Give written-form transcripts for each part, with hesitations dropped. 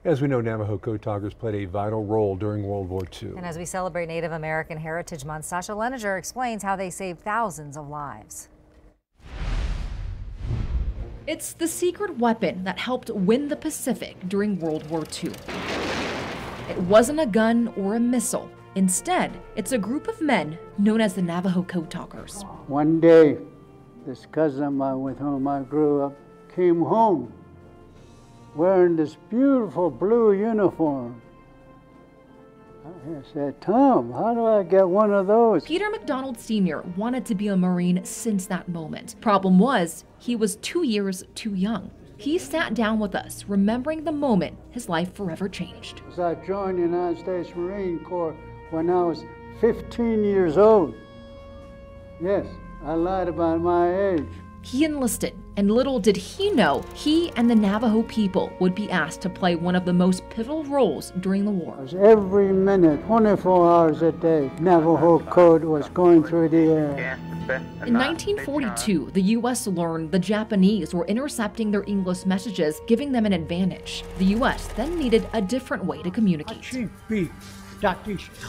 As we know, Navajo code talkers played a vital role during World War II. And as we celebrate Native American Heritage Month, Sasha Leninger explains how they saved thousands of lives. It's the secret weapon that helped win the Pacific during World War II. It wasn't a gun or a missile. Instead, it's a group of men known as the Navajo Code Talkers. One day, this cousin of mine with whom I grew up came home wearing this beautiful blue uniform. I said, Tom, how do I get one of those? Peter McDonald Sr. wanted to be a Marine since that moment. Problem was, he was 2 years too young. He sat down with us, remembering the moment his life forever changed. I joined the United States Marine Corps when I was 15 years old. Yes, I lied about my age. He enlisted, and little did he know, he and the Navajo people would be asked to play one of the most pivotal roles during the war. Every minute, 24 hours a day, Navajo code was going through the air. In 1942, the U.S. learned the Japanese were intercepting their English messages, giving them an advantage. The U.S. then needed a different way to communicate.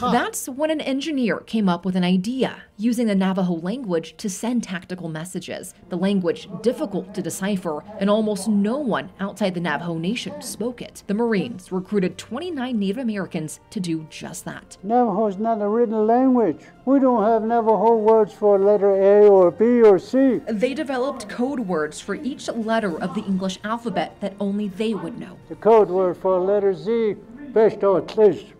That's when an engineer came up with an idea, using the Navajo language to send tactical messages. The language difficult to decipher, and almost no one outside the Navajo Nation spoke it. The Marines recruited 29 Native Americans to do just that. Navajo is not a written language. We don't have Navajo words for letter A or B or C. They developed code words for each letter of the English alphabet that only they would know. The code word for letter Z, Beshto-Tlish.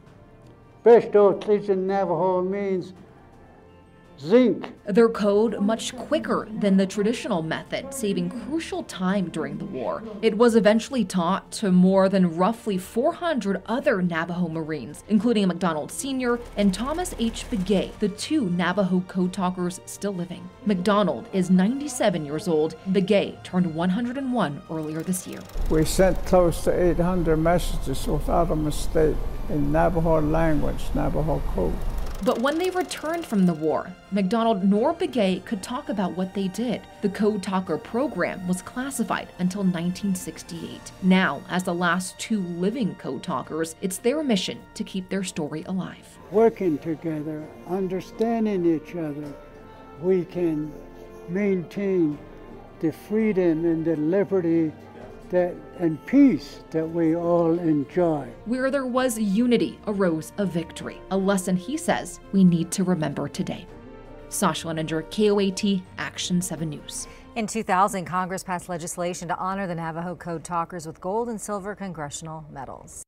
Beshto-Tlish in Navajo means zinc. Their code much quicker than the traditional method, saving crucial time during the war. It was eventually taught to more than roughly 400 other Navajo Marines, including McDonald Sr. and Thomas H. Begay, the two Navajo code talkers still living. McDonald is 97 years old. Begay turned 101 earlier this year. We sent close to 800 messages without a mistake in Navajo language, Navajo code. But when they returned from the war, McDonald nor Begay could talk about what they did. The Code Talker program was classified until 1968. Now, as the last two living Code Talkers, it's their mission to keep their story alive. Working together, understanding each other, we can maintain the freedom and the liberty and peace that we all enjoy. Where there was unity arose a victory, a lesson he says we need to remember today. Sasha Leninger, KOAT, Action 7 News. In 2000, Congress passed legislation to honor the Navajo Code Talkers with gold and silver congressional medals.